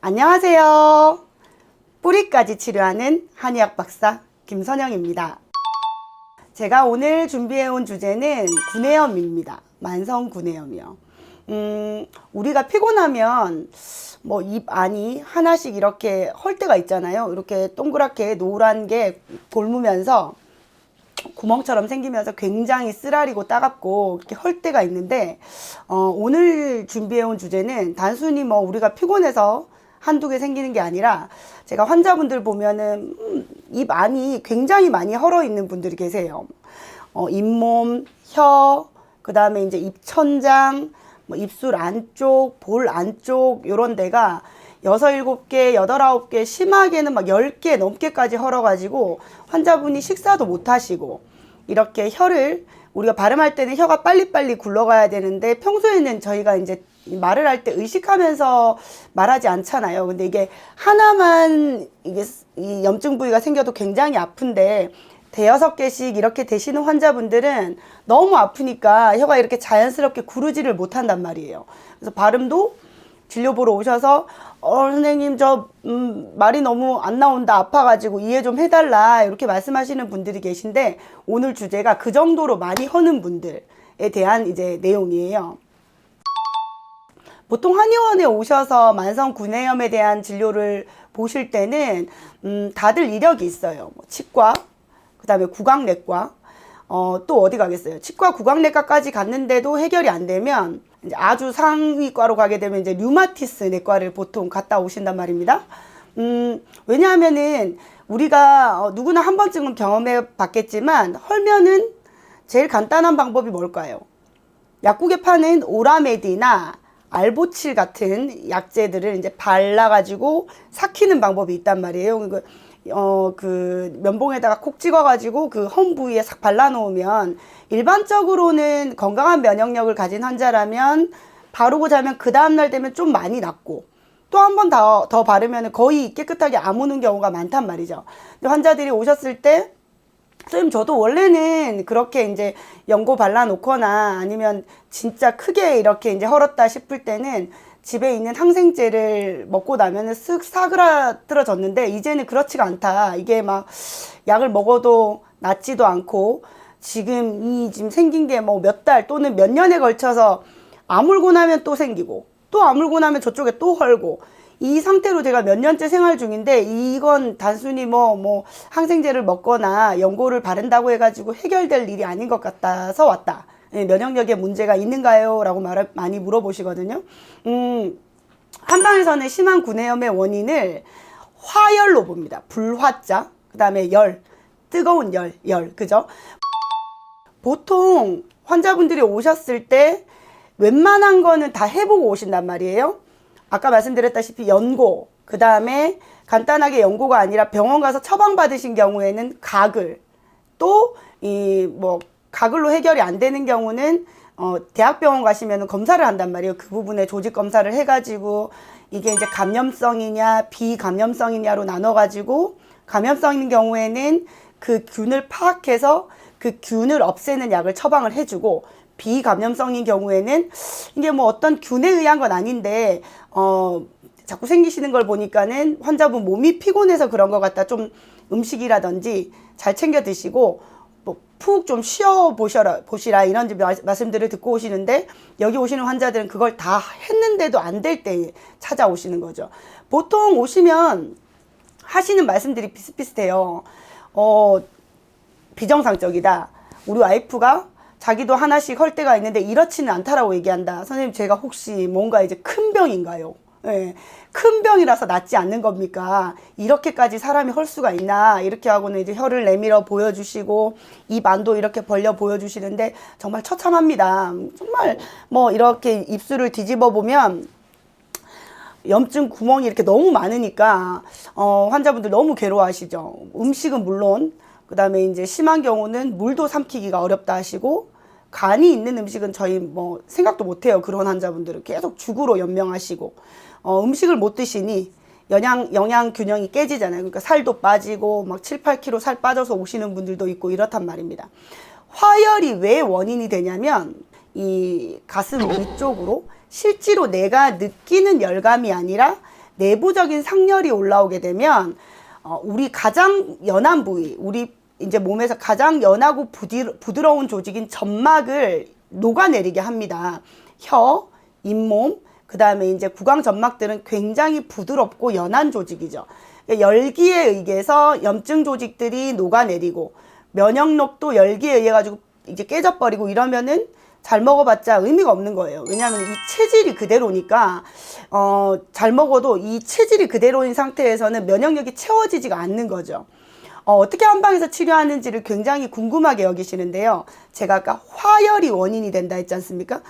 안녕하세요. 뿌리까지 치료하는 한의학 박사 김선영입니다. 제가 오늘 준비해온 주제는 구내염입니다. 만성 구내염이요. 우리가 피곤하면 뭐 입 안이 하나씩 이렇게 헐 때가 있잖아요. 이렇게 동그랗게 노란 게 골무면서 구멍처럼 생기면서 굉장히 쓰라리고 따갑고 이렇게 헐 때가 있는데, 오늘 준비해온 주제는 단순히 뭐 우리가 피곤해서 한두 개 생기는 게 아니라, 제가 환자분들 보면은 입 안이 굉장히 많이 헐어 있는 분들이 계세요. 잇몸, 혀, 그 다음에 이제 입천장, 뭐 입술 안쪽, 볼 안쪽 요런 데가 6, 7개, 8, 9개, 심하게는 막 10개 넘게까지 헐어가지고 환자분이 식사도 못 하시고, 이렇게 혀를 우리가 발음할 때는 혀가 빨리빨리 굴러가야 되는데 평소에는 저희가 이제 말을 할 때 의식하면서 말하지 않잖아요. 근데 이게 하나만 이게 이 염증 부위가 생겨도 굉장히 아픈데, 대여섯 개씩 이렇게 되시는 환자분들은 너무 아프니까 혀가 이렇게 자연스럽게 구르지를 못한단 말이에요. 그래서 발음도 진료 보러 오셔서 선생님 저 말이 너무 안 나온다, 아파가지고 이해 좀 해달라, 이렇게 말씀하시는 분들이 계신데, 오늘 주제가 그 정도로 많이 허는 분들에 대한 이제 내용이에요. 보통 한의원에 오셔서 만성 구내염에 대한 진료를 보실 때는 다들 이력이 있어요. 뭐 치과, 그 다음에 구강내과, 또 어디 가겠어요. 치과 구강내과까지 갔는데도 해결이 안 되면 이제 아주 상위과로 가게 되면 이제 류마티스 내과를 보통 갔다 오신단 말입니다. 왜냐하면은 우리가 누구나 한 번쯤은 경험해 봤겠지만, 헐면은 제일 간단한 방법이 뭘까요? 약국에 파는 오라메디나 알보칠 같은 약재들을 이제 발라가지고 삭히는 방법이 있단 말이에요. 그 면봉에다가 콕 찍어가지고 그 험 부위에 싹 발라놓으면, 일반적으로는 건강한 면역력을 가진 환자라면 바르고 자면 그 다음날 되면 좀 많이 낫고, 또 한 번 더 바르면 거의 깨끗하게 아무는 경우가 많단 말이죠. 근데 환자들이 오셨을 때, 선생님 저도 원래는 그렇게 이제 연고 발라놓거나 아니면 진짜 크게 이렇게 이제 헐었다 싶을 때는 집에 있는 항생제를 먹고 나면은 쓱 사그라들어졌는데, 이제는 그렇지가 않다. 이게 막 약을 먹어도 낫지도 않고, 지금 생긴 게 뭐 몇 달 또는 몇 년에 걸쳐서 아물고 나면 또 생기고, 또 아물고 나면 저쪽에 또 헐고, 이 상태로 제가 몇 년째 생활 중인데, 이건 단순히 뭐 항생제를 먹거나 연고를 바른다고 해가지고 해결될 일이 아닌 것 같아서 왔다. 면역력에 문제가 있는가요? 라고 많이 물어보시거든요. 한방에서는 심한 구내염의 원인을 화열로 봅니다. 불화자, 그 다음에 열, 뜨거운 열, 그죠? 보통 환자분들이 오셨을 때 웬만한 거는 다 해보고 오신단 말이에요. 아까 말씀드렸다시피 연고, 그 다음에 간단하게 연고가 아니라 병원 가서 처방 받으신 경우에는 가글, 또 가글로 해결이 안 되는 경우는 대학병원 가시면 검사를 한단 말이에요. 그 부분에 조직 검사를 해가지고 이게 이제 감염성이냐 비감염성이냐로 나눠가지고, 감염성인 경우에는 그 균을 파악해서 그 균을 없애는 약을 처방을 해주고, 비감염성인 경우에는 이게 뭐 어떤 균에 의한 건 아닌데 자꾸 생기시는 걸 보니까는 환자분 몸이 피곤해서 그런 것 같다, 좀 음식이라든지 잘 챙겨 드시고 푹 좀 쉬어 보시라 이런 말씀들을 듣고 오시는데, 여기 오시는 환자들은 그걸 다 했는데도 안 될 때 찾아오시는 거죠. 보통 오시면 하시는 말씀들이 비슷비슷해요. 비정상적이다. 우리 와이프가 자기도 하나씩 헐 때가 있는데 이렇지는 않다라고 얘기한다. 선생님 제가 혹시 뭔가 이제 큰 병인가요? 네. 큰 병이라서 낫지 않는 겁니까? 이렇게까지 사람이 헐 수가 있나? 이렇게 하고는 이제 혀를 내밀어 보여주시고, 입 안도 이렇게 벌려 보여주시는데 정말 처참합니다. 정말 뭐 이렇게 입술을 뒤집어 보면 염증 구멍이 이렇게 너무 많으니까 환자분들 너무 괴로워하시죠. 음식은 물론, 그 다음에 이제 심한 경우는 물도 삼키기가 어렵다 하시고, 간이 있는 음식은 저희 뭐 생각도 못해요. 그런 환자분들은 계속 죽으로 연명하시고, 음식을 못 드시니 영양 균형이 깨지잖아요. 그러니까 살도 빠지고 막 7, 8kg 살 빠져서 오시는 분들도 있고 이렇단 말입니다. 화열이 왜 원인이 되냐면, 이 가슴 위쪽으로 실제로 내가 느끼는 열감이 아니라 내부적인 상열이 올라오게 되면 우리 가장 연한 부위, 우리 이제 몸에서 가장 연하고 부드러운 조직인 점막을 녹아내리게 합니다. 혀, 잇몸, 그 다음에 이제 구강 점막들은 굉장히 부드럽고 연한 조직이죠. 열기에 의해서 염증 조직들이 녹아내리고 면역력도 열기에 의해 가지고 이제 깨져버리고 이러면은 잘 먹어봤자 의미가 없는 거예요. 왜냐하면 이 체질이 그대로니까 잘 먹어도 이 체질이 그대로인 상태에서는 면역력이 채워지지가 않는 거죠. 어떻게 한방에서 치료하는지를 굉장히 궁금하게 여기시는데요. 제가 아까 화열이 원인이 된다 했지 않습니까?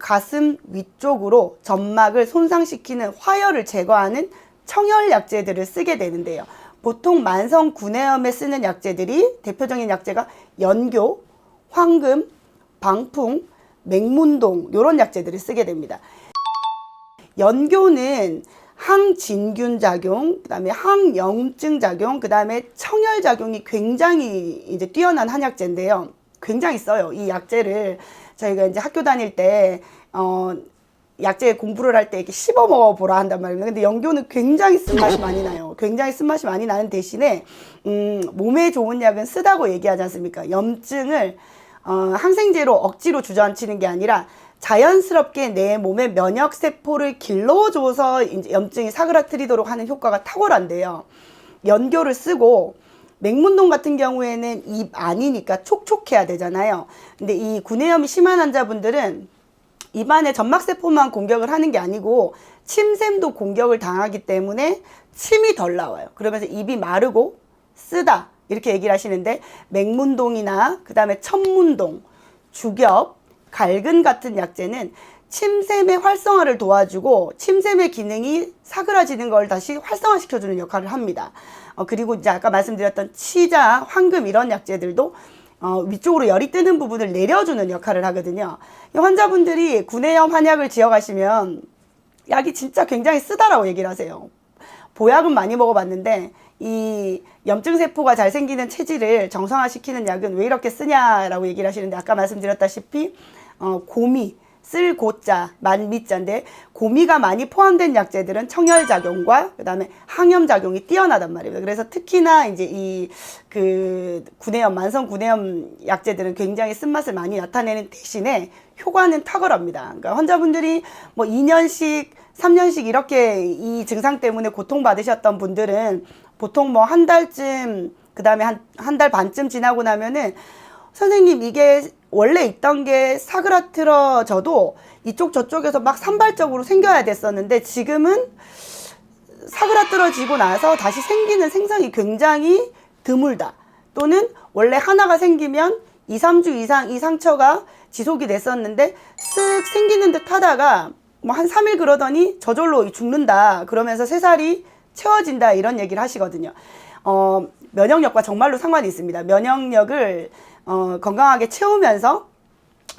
가슴 위쪽으로 점막을 손상시키는 화열을 제거하는 청열 약제들을 쓰게 되는데요. 보통 만성 구내염에 쓰는 약제들이 대표적인 약제가 연교, 황금, 방풍, 맹문동 이런 약제들을 쓰게 됩니다. 연교는 항진균 작용, 그 다음에 항염증 작용, 그 다음에 청열 작용이 굉장히 이제 뛰어난 한약제인데요. 굉장히 써요. 이 약제를 저희가 이제 학교 다닐 때, 약제 공부를 할 때 이렇게 씹어 먹어보라 한단 말이에요. 근데 연교는 굉장히 쓴맛이 많이 나요. 굉장히 쓴맛이 많이 나는 대신에, 몸에 좋은 약은 쓰다고 얘기하지 않습니까? 염증을, 항생제로 억지로 주저앉히는 게 아니라 자연스럽게 내 몸의 면역세포를 길러줘서 이제 염증이 사그라뜨리도록 하는 효과가 탁월한데요. 연교를 쓰고 맹문동 같은 경우에는 입 안이니까 촉촉해야 되잖아요. 근데 이 구내염이 심한 환자분들은 입안에 점막세포만 공격을 하는 게 아니고 침샘도 공격을 당하기 때문에 침이 덜 나와요. 그러면서 입이 마르고 쓰다 이렇게 얘기를 하시는데 맹문동이나 그 다음에 천문동, 주겹, 갈근 같은 약제는 침샘의 활성화를 도와주고 침샘의 기능이 사그라지는 걸 다시 활성화시켜주는 역할을 합니다. 그리고 이제 아까 말씀드렸던 치자, 황금 이런 약제들도 위쪽으로 열이 뜨는 부분을 내려주는 역할을 하거든요. 환자분들이 구내염 한약을 지어가시면 약이 진짜 굉장히 쓰다라고 얘기를 하세요. 보약은 많이 먹어봤는데 이 염증세포가 잘 생기는 체질을 정상화시키는 약은 왜 이렇게 쓰냐라고 얘기를 하시는데 아까 말씀드렸다시피 고미, 쓸 고자, 만미자인데 고미가 많이 포함된 약제들은 청열작용과 그 다음에 항염작용이 뛰어나단 말이에요. 그래서 특히나 이제 이 구내염, 만성 구내염 약제들은 굉장히 쓴맛을 많이 나타내는 대신에 효과는 탁월합니다. 그러니까 환자분들이 뭐 2년씩, 3년씩 이렇게 이 증상 때문에 고통받으셨던 분들은 보통 뭐 한 달쯤, 그 다음에 한 달 반쯤 지나고 나면은 선생님 이게 원래 있던 게 사그라들어져도 이쪽 저쪽에서 막 산발적으로 생겨야 됐었는데 지금은 사그라들어지고 나서 다시 생기는 생성이 굉장히 드물다. 또는 원래 하나가 생기면 2, 3주 이상 이 상처가 지속이 됐었는데 쓱 생기는 듯 하다가 뭐 한 3일 그러더니 저절로 죽는다. 그러면서 새살이 채워진다. 이런 얘기를 하시거든요. 면역력과 정말로 상관이 있습니다. 면역력을 건강하게 채우면서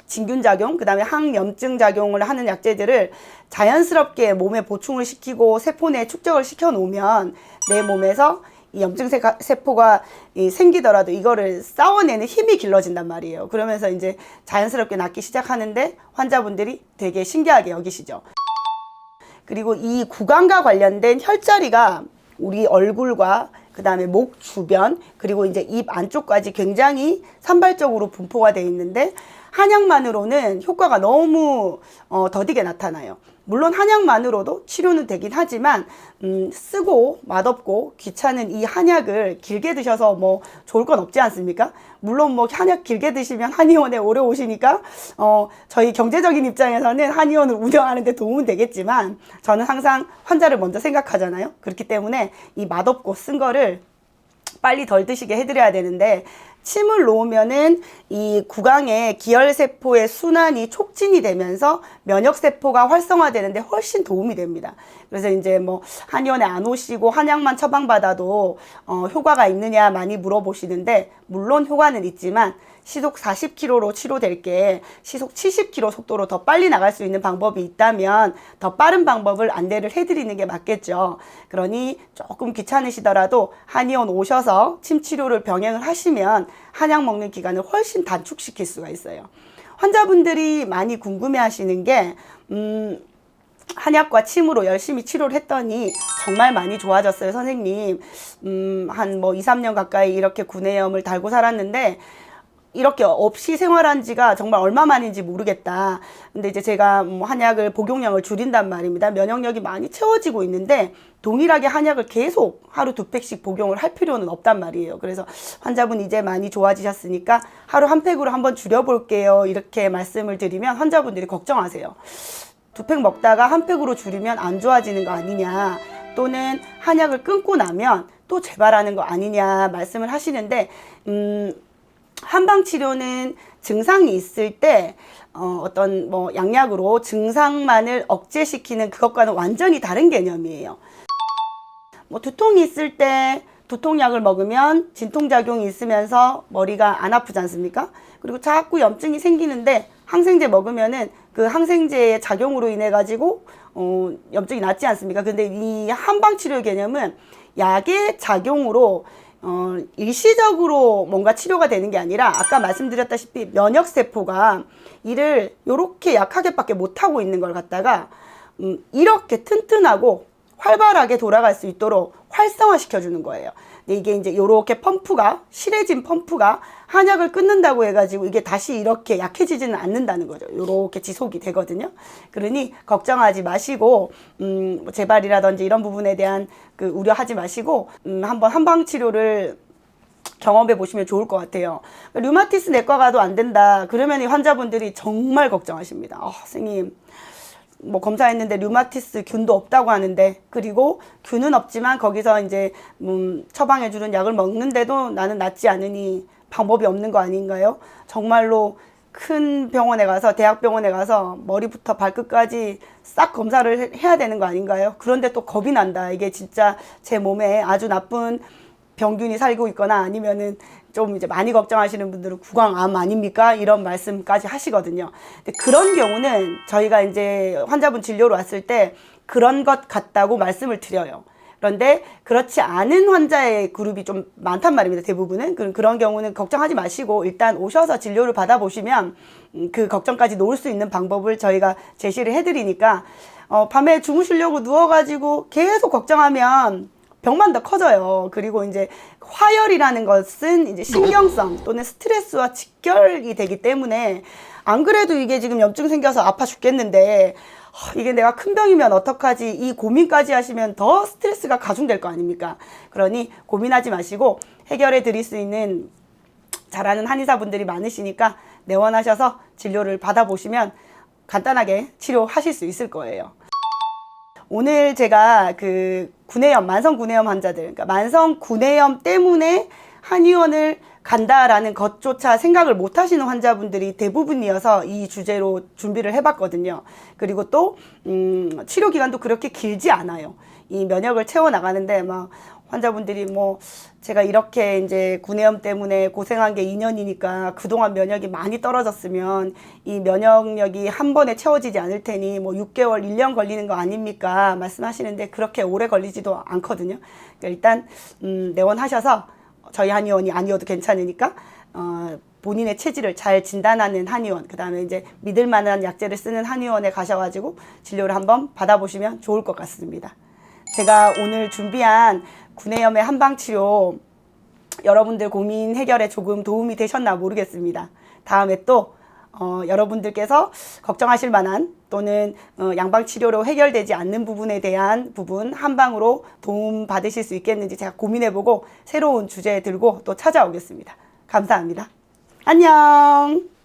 진균작용, 그 다음에 항염증 작용을 하는 약제들을 자연스럽게 몸에 보충을 시키고 세포 내에 축적을 시켜 놓으면 내 몸에서 이 염증세포가 생기더라도 이거를 싸워내는 힘이 길러진단 말이에요. 그러면서 이제 자연스럽게 낫기 시작하는데 환자분들이 되게 신기하게 여기시죠. 그리고 이 구강과 관련된 혈자리가 우리 얼굴과 그 다음에 목 주변 그리고 이제 입 안쪽까지 굉장히 산발적으로 분포가 되어 있는데 한약만으로는 효과가 너무 더디게 나타나요. 물론 한약만으로도 치료는 되긴 하지만 쓰고 맛없고 귀찮은 이 한약을 길게 드셔서 뭐 좋을 건 없지 않습니까? 물론 뭐 한약 길게 드시면 한의원에 오래 오시니까 저희 경제적인 입장에서는 한의원을 운영하는 데 도움은 되겠지만 저는 항상 환자를 먼저 생각하잖아요. 그렇기 때문에 이 맛없고 쓴 거를 빨리 덜 드시게 해드려야 되는데 침을 놓으면은 이 구강의 기혈세포의 순환이 촉진이 되면서 면역세포가 활성화되는데 훨씬 도움이 됩니다. 그래서 이제 뭐 한의원에 안 오시고 한약만 처방받아도 효과가 있느냐 많이 물어보시는데 물론 효과는 있지만 시속 40km로 치료될 게 시속 70km 속도로 더 빨리 나갈 수 있는 방법이 있다면 더 빠른 방법을 안내를 해드리는 게 맞겠죠. 그러니 조금 귀찮으시더라도 한의원 오셔서 침 치료를 병행을 하시면 한약 먹는 기간을 훨씬 단축시킬 수가 있어요. 환자분들이 많이 궁금해 하시는 게 한약과 침으로 열심히 치료를 했더니 정말 많이 좋아졌어요, 선생님. 한 뭐 2, 3년 가까이 이렇게 구내염을 달고 살았는데 이렇게 없이 생활한 지가 정말 얼마 만인지 모르겠다. 근데 이제 제가 한약을 복용량을 줄인단 말입니다. 면역력이 많이 채워지고 있는데 동일하게 한약을 계속 하루 2팩씩 복용을 할 필요는 없단 말이에요. 그래서 환자분 이제 많이 좋아지셨으니까 하루 한 팩으로 한번 줄여볼게요. 이렇게 말씀을 드리면 환자분들이 걱정하세요. 2팩 먹다가 한 팩으로 줄이면 안 좋아지는 거 아니냐, 또는 한약을 끊고 나면 또 재발하는 거 아니냐 말씀을 하시는데, 한방치료는 증상이 있을 때 어떤 뭐 양약으로 증상만을 억제시키는 그것과는 완전히 다른 개념이에요. 뭐 두통이 있을 때 두통약을 먹으면 진통작용이 있으면서 머리가 안 아프지 않습니까? 그리고 자꾸 염증이 생기는데 항생제 먹으면은 그 항생제의 작용으로 인해 가지고 염증이 낫지 않습니까? 근데 이 한방치료 개념은 약의 작용으로 일시적으로 뭔가 치료가 되는 게 아니라, 아까 말씀드렸다시피 면역세포가 일을 요렇게 약하게밖에 못하고 있는 걸 갖다가 이렇게 튼튼하고 활발하게 돌아갈 수 있도록 활성화시켜 주는 거예요. 근데 이게 이제 요렇게 펌프가, 실해진 펌프가 한약을 끊는다고 해가지고 이게 다시 이렇게 약해지지는 않는다는 거죠. 요렇게 지속이 되거든요. 그러니 걱정하지 마시고, 뭐 재발이라든지 이런 부분에 대한 그 우려하지 마시고, 한번 한방치료를 경험해 보시면 좋을 것 같아요. 류마티스 내과 가도 안 된다 그러면 이 환자분들이 정말 걱정하십니다. 선생님, 뭐 검사했는데 류마티스 균도 없다고 하는데, 그리고 균은 없지만 거기서 이제 처방해주는 약을 먹는데도 나는 낫지 않으니 방법이 없는 거 아닌가요? 정말로 큰 병원에 가서, 대학병원에 가서 머리부터 발끝까지 싹 검사를 해야 되는 거 아닌가요? 그런데 또 겁이 난다. 이게 진짜 제 몸에 아주 나쁜 병균이 살고 있거나 아니면은 좀 이제 많이 걱정하시는 분들은 구강암 아닙니까? 이런 말씀까지 하시거든요. 근데 그런 경우는 저희가 이제 환자분 진료로 왔을 때 그런 것 같다고 말씀을 드려요. 그런데 그렇지 않은 환자의 그룹이 좀 많단 말입니다. 대부분은. 그런 경우는 걱정하지 마시고 일단 오셔서 진료를 받아보시면 그 걱정까지 놓을 수 있는 방법을 저희가 제시를 해드리니까, 밤에 주무시려고 누워가지고 계속 걱정하면 병만 더 커져요. 그리고 이제 화열이라는 것은 이제 신경성 또는 스트레스와 직결이 되기 때문에, 안 그래도 이게 지금 염증 생겨서 아파 죽겠는데 이게 내가 큰 병이면 어떡하지, 이 고민까지 하시면 더 스트레스가 가중될 거 아닙니까? 그러니 고민하지 마시고 해결해 드릴 수 있는 잘하는 한의사분들이 많으시니까 내원하셔서 진료를 받아보시면 간단하게 치료하실 수 있을 거예요. 오늘 제가 그 구내염, 만성 구내염 환자들, 그러니까 만성 구내염 때문에 한의원을 간다라는 것조차 생각을 못 하시는 환자분들이 대부분이어서 이 주제로 준비를 해봤거든요. 그리고 또 치료 기간도 그렇게 길지 않아요. 이 면역을 채워나가는데 막 환자분들이 뭐 제가 이렇게 이제 구내염 때문에 고생한 게 2년이니까 그동안 면역이 많이 떨어졌으면 이 면역력이 한 번에 채워지지 않을 테니 뭐 6개월, 1년 걸리는 거 아닙니까? 말씀하시는데 그렇게 오래 걸리지도 않거든요. 그러니까 일단 내원하셔서 저희 한의원이 아니어도 괜찮으니까 본인의 체질을 잘 진단하는 한의원, 그 다음에 이제 믿을 만한 약재를 쓰는 한의원에 가셔가지고 진료를 한번 받아보시면 좋을 것 같습니다. 제가 오늘 준비한 구내염의 한방치료 여러분들 고민 해결에 조금 도움이 되셨나 모르겠습니다. 다음에 또 여러분들께서 걱정하실 만한 또는 양방치료로 해결되지 않는 부분에 대한 부분 한방으로 도움 받으실 수 있겠는지 제가 고민해보고 새로운 주제 들고 또 찾아오겠습니다. 감사합니다. 안녕.